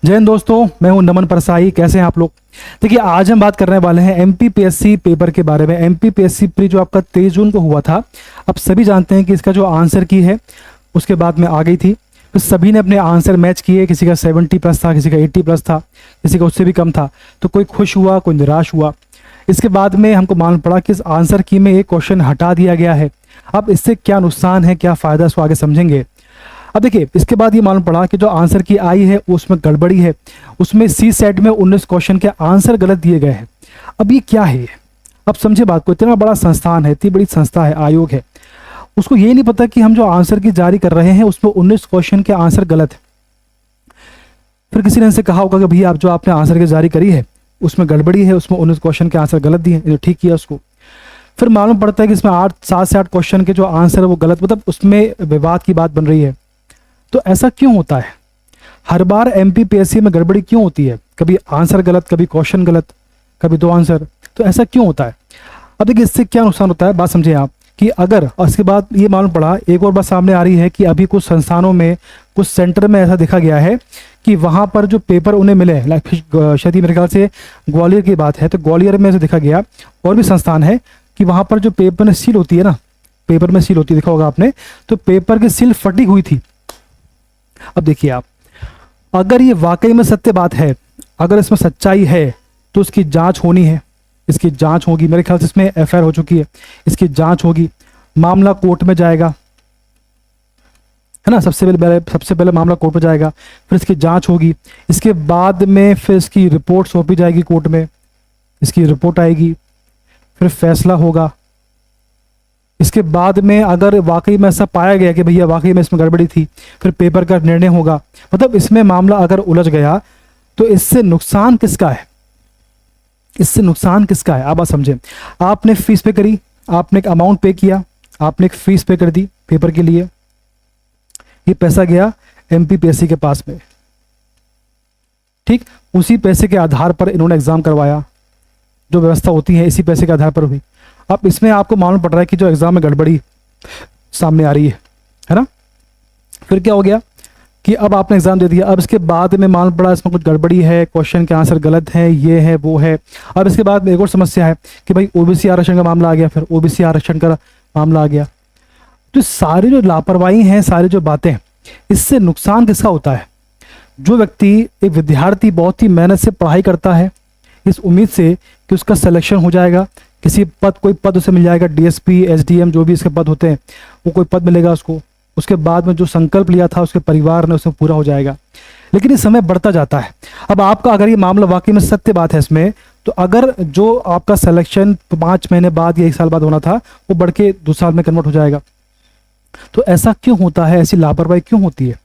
जय हिंद दोस्तों, मैं हूं नमन परसाई। कैसे हैं आप लोग? देखिए, आज हम बात करने वाले हैं एमपीपीएससी पेपर के बारे में। एमपीपीएससी प्री जो आपका 23 जून को हुआ था, अब सभी जानते हैं कि इसका जो आंसर की है उसके बाद में आ गई थी। तो सभी ने अपने आंसर मैच किए। किसी का 70 प्लस था, किसी का 80 प्लस था, किसी का उससे भी कम था। तो कोई खुश हुआ, कोई निराश हुआ। इसके बाद में हमको मालूम पड़ा कि इस आंसर की में एक क्वेश्चन हटा दिया गया है। अब इससे क्या नुकसान है, क्या फ़ायदा, इसको आगे समझेंगे। अब देखिए, इसके बाद ये मालूम पड़ा कि जो आंसर की आई है उसमें गड़बड़ी है। उसमें सी सेट में 19 क्वेश्चन के आंसर गलत दिए गए हैं। अब ये क्या है? अब समझे बात को। इतना बड़ा संस्थान है, इतनी बड़ी संस्था है, आयोग है, उसको ये नहीं पता कि हम जो आंसर की जारी कर रहे हैं उसमें 19 क्वेश्चन के आंसर गलत है। फिर किसी ने इनसे कहा होगा कि भैया आप जो आपने आंसर की जारी करी है उसमें गड़बड़ी है, उसमें 19 क्वेश्चन के आंसर गलत दिए हैं, ठीक किया उसको। फिर मालूम पड़ता है कि इसमें 7 से 8 क्वेश्चन के जो आंसर है वो गलत, मतलब उसमें विवाद की बात बन रही है। तो ऐसा क्यों होता है? हर बार एमपीपीएससी में गड़बड़ी क्यों होती है? कभी आंसर गलत, कभी क्वेश्चन गलत, कभी 2 आंसर। तो ऐसा क्यों होता है? अब देखिए, इससे क्या नुकसान होता है, बात समझिए आप। कि अगर, और इसके बाद ये मालूम पड़ा, एक और बात सामने आ रही है कि अभी कुछ संस्थानों में, कुछ सेंटर में ऐसा देखा गया है कि वहाँ पर जो पेपर उन्हें मिले, शायद मेरे ख्याल से ग्वालियर की बात है, तो ग्वालियर में ऐसा देखा गया, और भी संस्थान है कि वहाँ पर जो पेपर में सील होती है ना, पेपर में सील होती है, देखा होगा आपने, तो पेपर की सील फटी हुई थी। अब देखिए आप, अगर ये वाकई में सत्य बात है, अगर इसमें सच्चाई है, तो इसकी जांच होनी है, इसकी जांच होगी। मेरे ख्याल से इसमें एफआईआर हो चुकी है, इसकी जांच होगी, मामला कोर्ट में जाएगा, है ना। सबसे पहले मामला कोर्ट में जाएगा, फिर इसकी जांच होगी। इसके बाद में फिर इसकी रिपोर्ट सौंपी जाएगी कोर्ट में, इसकी रिपोर्ट आएगी, फिर फैसला होगा। इसके बाद में अगर वाकई में ऐसा पाया गया कि भैया वाकई में इसमें गड़बड़ी थी, फिर पेपर का निर्णय होगा। मतलब इसमें मामला अगर उलझ गया तो इससे नुकसान किसका है? इससे नुकसान किसका है? आप बात समझें। आपने फीस पे करी, आपने एक अमाउंट पे किया, आपने एक फीस पे कर दी पेपर के लिए, ये पैसा गया एमपीपीएससी के पास में, ठीक। उसी पैसे के आधार पर इन्होंने एग्जाम करवाया, जो व्यवस्था होती है इसी पैसे के आधार पर हुई। अब इसमें आपको मालूम पड़ रहा है कि जो एग्जाम में गड़बड़ी सामने आ रही है ना। फिर क्या हो गया कि अब आपने एग्जाम दे दिया, अब इसके बाद में मालूम पड़ा इसमें कुछ गड़बड़ी है, क्वेश्चन के आंसर गलत है, ये है वो है। अब इसके बाद में एक और समस्या है कि भाई ओबीसी आरक्षण का मामला आ गया, फिर ओबीसी आरक्षण का मामला आ गया। तो सारी जो लापरवाही हैं, सारी जो बातें, इससे नुकसान किसका होता है? जो व्यक्ति, एक विद्यार्थी बहुत ही मेहनत से पढ़ाई करता है इस उम्मीद से कि उसका सिलेक्शन हो जाएगा, किसी पद, कोई पद उसे मिल जाएगा, डीएसपी, एसडीएम, जो भी इसके पद होते हैं, वो कोई पद मिलेगा उसको। उसके बाद में जो संकल्प लिया था उसके परिवार ने, उसमें पूरा हो जाएगा। लेकिन ये समय बढ़ता जाता है। अब आपका अगर ये मामला वाकई में सत्य बात है इसमें, तो अगर जो आपका सिलेक्शन 5 महीने बाद या 1 साल बाद होना था, वो बढ़ के 2 साल में कन्वर्ट हो जाएगा। तो ऐसा क्यों होता है? ऐसी लापरवाही क्यों होती है?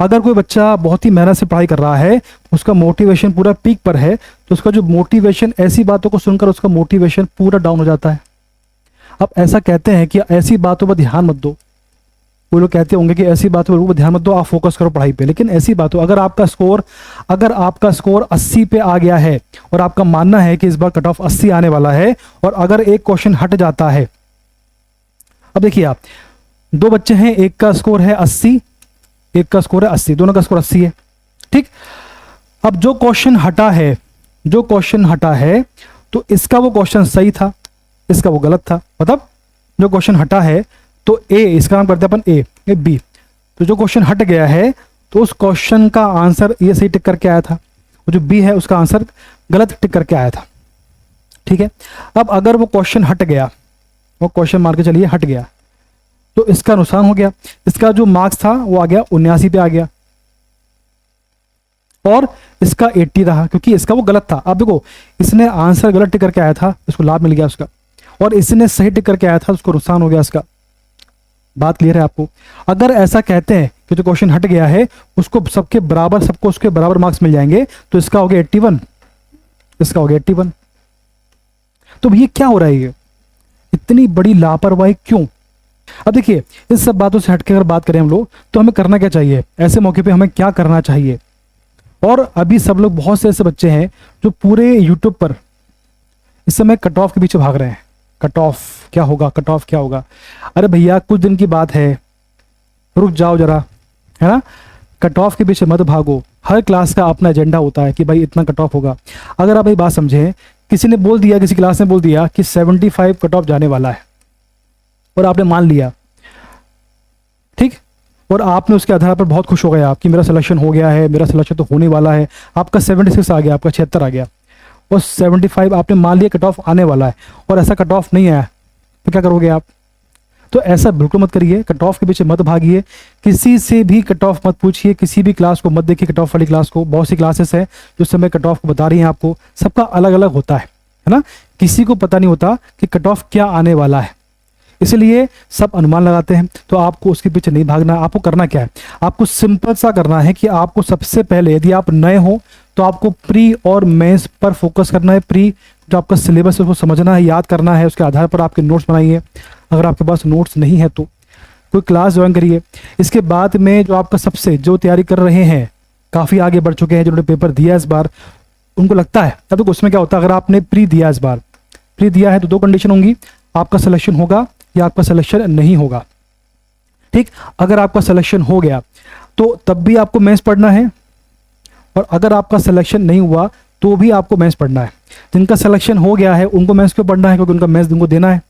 अगर कोई बच्चा बहुत ही मेहनत से पढ़ाई कर रहा है, उसका मोटिवेशन पूरा पीक पर है, तो उसका जो मोटिवेशन, ऐसी बातों को सुनकर उसका मोटिवेशन पूरा डाउन हो जाता है। अब ऐसा कहते हैं कि ऐसी बातों पर ध्यान मत दो। वो लोग कहते होंगे कि ऐसी बातों पर ध्यान मत दो, आप फोकस करो पढ़ाई पे। लेकिन ऐसी बातों, अगर आपका स्कोर 80 पे आ गया है और आपका मानना है कि इस बार कट ऑफ 80 आने वाला है, और अगर एक क्वेश्चन हट जाता है, अब देखिए आप, 2 बच्चे हैं, एक का स्कोर है 80, एक का स्कोर है 80, दोनों का स्कोर 80 है, ठीक। अब जो क्वेश्चन हटा है, तो इसका वो क्वेश्चन सही था, इसका वो गलत था। मतलब जो क्वेश्चन हटा है, तो ए, इसका नाम करते हैं अपन ए बी, तो जो क्वेश्चन हट गया है तो उस क्वेश्चन का आंसर ये सही टिक करके आया था, और जो बी है उसका आंसर गलत टिक करके आया था, ठीक है। अब अगर वो क्वेश्चन हट गया, वो क्वेश्चन मान के चलिए हट गया, तो इसका नुकसान हो गया। इसका जो मार्क्स था वो आ गया 79 पे आ गया, और इसका 80 रहा, क्योंकि इसका वो गलत था। अब देखो, इसने आंसर गलत टिक करके आया था, इसको लाभ मिल गया उसका, और इसने सही टिक करके आया था, उसको नुकसान हो गया इसका। बात क्लियर है आपको? अगर ऐसा कहते हैं कि जो क्वेश्चन हट गया है उसको सबको उसके बराबर मार्क्स मिल जाएंगे, तो इसका हो गया 81, इसका हो गया 81। तो ये क्या हो रहा है? ये इतनी बड़ी लापरवाही क्यों? अब देखिए, इस सब बातों से हटके अगर बात करें हम लोग, तो हमें करना क्या चाहिए ऐसे मौके पे? हमें क्या करना चाहिए? और अभी सब लोग, बहुत से ऐसे बच्चे हैं जो पूरे यूट्यूब पर इस समय कट ऑफ के पीछे भाग रहे हैं। कट ऑफ क्या होगा, कट ऑफ क्या होगा? अरे भैया, कुछ दिन की बात है, रुक जाओ जरा, है ना। कट ऑफ के पीछे मत भागो। हर क्लास का अपना एजेंडा होता है कि भाई इतना कट ऑफ होगा। अगर आप ये बात समझें, किसी ने बोल दिया, किसी क्लास ने बोल दिया कि 75 कट ऑफ जाने वाला है और आपने मान लिया, ठीक, और आपने उसके आधार पर बहुत खुश हो गए आप कि मेरा सिलेक्शन हो गया है, मेरा सिलेक्शन तो होने वाला है, आपका 76 आ गया, आपका 76 आ गया और 75 आपने मान लिया कट ऑफ आने वाला है और ऐसा कट ऑफ नहीं आया, तो क्या करोगे आप? तो ऐसा बिल्कुल मत करिए, कट ऑफ के पीछे मत भागिए, किसी से भी कट ऑफ मत पूछिए, किसी भी क्लास को मत देखिए कट ऑफ वाली क्लास को। बहुत सी क्लासेस है जो समय कट ऑफ को बता रही हैं आपको, सबका अलग अलग होता है ना, किसी को पता नहीं होता कि कट ऑफ क्या आने वाला है, इसलिए सब अनुमान लगाते हैं। तो आपको उसके पीछे नहीं भागना, आपको करना क्या है, आपको सिंपल सा करना है कि आपको सबसे पहले, यदि आप नए हो तो आपको प्री और मेंस पर फोकस करना है। प्री जो आपका सिलेबस है उसको समझना है, याद करना है, उसके आधार पर आपके नोट्स बनाइए। अगर आपके पास नोट्स नहीं है तो कोई क्लास ज्वाइन करिए। इसके बाद में जो आपका सबसे, जो तैयारी कर रहे हैं, काफ़ी आगे बढ़ चुके हैं, जिन्होंने पेपर दिया इस बार, उनको लगता है, तब तो उसमें क्या होता है, अगर आपने प्री दिया इस बार, प्री दिया है तो दो कंडीशन होंगी, आपका सिलेक्शन होगा या आपका सिलेक्शन नहीं होगा। ठीक, अगर आपका सिलेक्शन हो गया तो तब भी आपको मेंस पढ़ना है, और अगर आपका सिलेक्शन नहीं हुआ तो भी आपको मेंस पढ़ना है। जिनका सिलेक्शन हो गया है उनको मेंस क्यों पढ़ना है? क्योंकि उनका मेंस उनको देना है,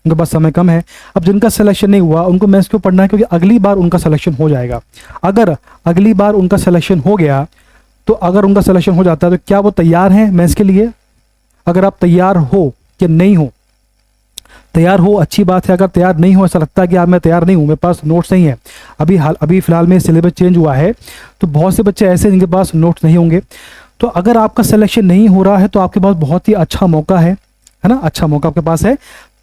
उनके पास समय कम है। अब जिनका सिलेक्शन नहीं हुआ उनको मेंस क्यों पढ़ना है? क्योंकि अगली बार उनका सिलेक्शन हो जाएगा। अगर अगली बार उनका सिलेक्शन हो गया तो अगर उनका सिलेक्शन हो जाता है तो क्या वो तैयार हैं मेंस के लिए? अगर आप तैयार हो कि नहीं हो, तैयार हो अच्छी बात है। अगर तैयार नहीं हो, ऐसा लगता है कि यार मैं तैयार नहीं हूँ, मेरे पास नोट्स नहीं है, अभी फिलहाल में सिलेबस चेंज हुआ है तो बहुत से बच्चे ऐसे जिनके पास नोट्स नहीं होंगे। तो अगर आपका सिलेक्शन नहीं हो रहा है तो आपके पास बहुत ही अच्छा मौका है ना, अच्छा मौका आपके पास है।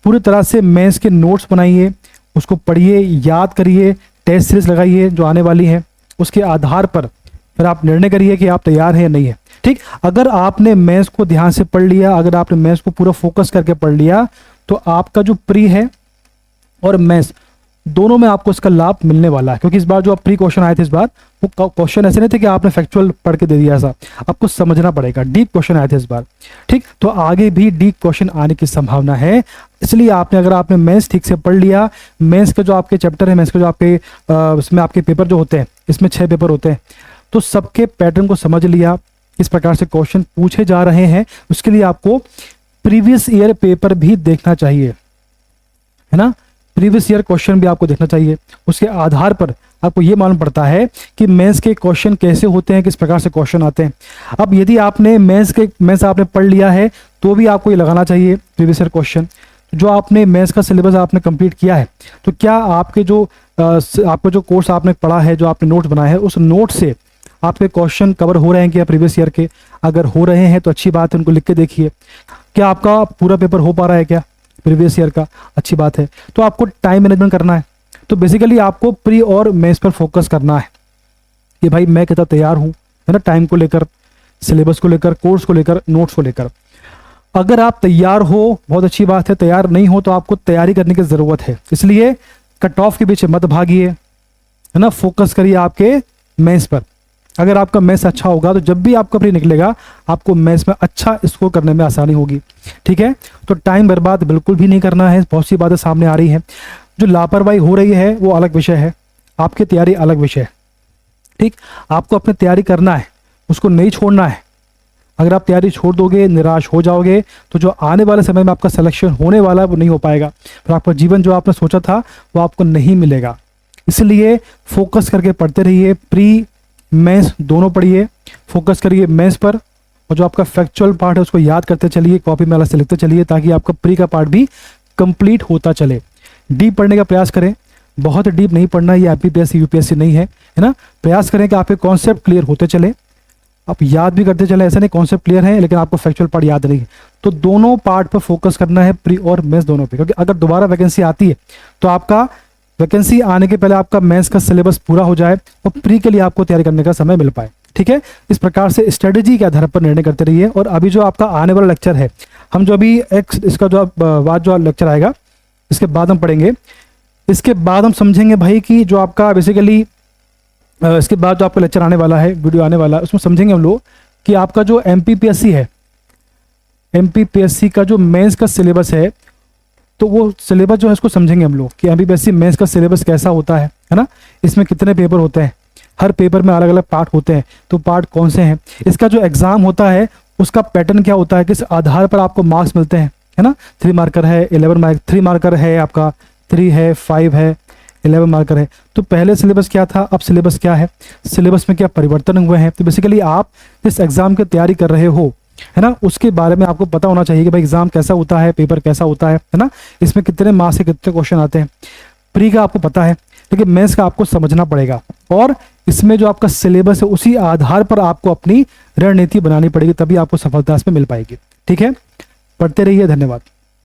पूरी तरह से मेंस के नोट्स बनाइए, उसको पढ़िए, याद करिए, टेस्ट सीरीज लगाइए जो आने वाली है, उसके आधार पर फिर आप निर्णय करिए कि आप तैयार हैं या नहीं है। ठीक, अगर आपने मेंस को ध्यान से पढ़ लिया, अगर आपने मेंस को पूरा फोकस करके पढ़ लिया तो आपका जो प्री है और मेंस दोनों में आपको इसका लाभ मिलने वाला है। क्योंकि इस बार जो प्री क्वेश्चन आए थे इस बार, वो क्वेश्चन ऐसे नहीं थे कि आपने फैक्चुअल पढ़ के दे दिया, ऐसा आपको समझना पड़ेगा। डीप क्वेश्चन आए थे इस बार। ठीक, तो आगे भी डीप क्वेश्चन आने की संभावना है, इसलिए अगर आपने मेंस ठीक से पढ़ लिया, मेंस के जो आपके चैप्टर है, मेंस के जो आपके इसमें आपके पेपर जो होते हैं, इसमें 6 पेपर होते हैं, तो सबके पैटर्न को समझ लिया, किस प्रकार से क्वेश्चन पूछे जा रहे हैं, उसके लिए आपको प्रीवियस ईयर पेपर भी देखना चाहिए, है ना। प्रीवियस ईयर क्वेश्चन भी आपको देखना चाहिए, उसके आधार पर आपको ये मालूम पड़ता है कि मेंस के क्वेश्चन कैसे होते हैं, किस प्रकार से क्वेश्चन आते हैं। अब यदि आपने मेंस आपने पढ़ लिया है तो भी आपको ये लगाना चाहिए प्रीवियस ईयर क्वेश्चन। जो आपने मेंस का सिलेबस आपने कंप्लीट किया है, तो क्या आपके जो आपको जो कोर्स आपने पढ़ा है, जो आपने नोट्स बनाए हैं, उस नोट से आपके क्वेश्चन कवर हो रहे हैं क्या प्रीवियस ईयर के? अगर हो रहे हैं तो अच्छी बात है, उनको लिख के देखिए। क्या आपका पूरा पेपर हो पा रहा है क्या प्रीवियस ईयर का? अच्छी बात है। तो आपको टाइम मैनेजमेंट करना है, तो बेसिकली आपको प्री और मेंस पर फोकस करना है कि भाई मैं कितना तैयार हूँ, है ना, टाइम को लेकर, सिलेबस को लेकर, कोर्स को लेकर, नोट्स को लेकर। अगर आप तैयार हो बहुत अच्छी बात है, तैयार नहीं हो तो आपको तैयारी करने की ज़रूरत है। इसलिए कट ऑफ के पीछे मत भागिए, है ना, फोकस करिए आपके मेंस पर। अगर आपका मेंस अच्छा होगा तो जब भी आपका प्री निकलेगा आपको मेंस में अच्छा स्कोर करने में आसानी होगी। ठीक है, तो टाइम बर्बाद बिल्कुल भी नहीं करना है। बहुत सी बातें सामने आ रही हैं, जो लापरवाही हो रही है वो अलग विषय है, आपकी तैयारी अलग विषय है। ठीक, आपको अपनी तैयारी करना है, उसको नहीं छोड़ना है। अगर आप तैयारी छोड़ दोगे, निराश हो जाओगे, तो जो आने वाले समय में आपका सिलेक्शन होने वाला है वो नहीं हो पाएगा, फिर आपका जीवन जो आपने सोचा था वो आपको नहीं मिलेगा। इसलिए फोकस करके पढ़ते रहिए, प्री मेंस दोनों पढ़िए, फोकस करिए मेंस पर, और जो आपका फैक्चुअल पार्ट है उसको याद करते चलिए, कॉपी में अलग से लिखते चलिए, ताकि आपका प्री का पार्ट भी कंप्लीट होता चले। डीप पढ़ने का प्रयास करें, बहुत डीप नहीं पढ़ना, ये एमपीपीएससी यूपीएससी नहीं है, है ना। प्रयास करें कि आपके कॉन्सेप्ट क्लियर होते चले, आप याद भी करते चले। ऐसा नहीं कॉन्सेप्ट क्लियर है लेकिन आपको फैक्चुअल पार्ट याद नहीं है, तो दोनों पार्ट पर फोकस करना है, प्री और मेंस दोनों पे। क्योंकि अगर दोबारा वैकेंसी आती है तो आपका वैकेंसी आने के पहले आपका मेंस का सिलेबस पूरा हो जाए और प्री के लिए आपको तैयारी करने का समय मिल पाए। ठीक है, इस प्रकार से स्ट्रेटेजी के आधार पर निर्णय करते रहिए। और अभी जो आपका आने वाला लेक्चर है, हम जो अभी इसका जो बाद जो लेक्चर आएगा इसके बाद हम पढ़ेंगे, इसके बाद हम समझेंगे भाई कि जो आपका बेसिकली इसके बाद जो आपका लेक्चर आने वाला है, वीडियो आने वाला है, उसमें समझेंगे हम लोग कि आपका जो एमपीपीएससी है, एमपीपीएससी का जो मेंस का सिलेबस है, तो वो सिलेबस जो है इसको समझेंगे हम लोग कि एमपीपीएससी मेंस का सिलेबस कैसा होता है ना, इसमें कितने पेपर होते हैं, हर पेपर में अलग अलग पार्ट होते हैं, तो पार्ट कौन से हैं, इसका जो एग्ज़ाम होता है उसका पैटर्न क्या होता है, किस आधार पर आपको मार्क्स मिलते हैं, है ना। 3 मार्कर है, 11 मार्क, 3 मार्कर है आपका, 3 है, 5 है, 11 मार्कर है। तो पहले सिलेबस क्या था, अब सिलेबस क्या है, सिलेबस में क्या परिवर्तन हुए हैं। तो बेसिकली आप जिस एग्ज़ाम की तैयारी कर रहे हो, है ना, उसके बारे में आपको पता होना चाहिए कि भाई एग्ज़ाम कैसा होता है, पेपर कैसा होता है ना, इसमें कितने मार्क्स से कितने क्वेश्चन आते हैं। प्री का आपको पता है, लेकिन मेंस का आपको समझना पड़ेगा, और इसमें जो आपका सिलेबस है उसी आधार पर आपको अपनी रणनीति बनानी पड़ेगी, तभी आपको सफलता इसमें मिल पाएगी। ठीक है, पढ़ते रहिए, धन्यवाद।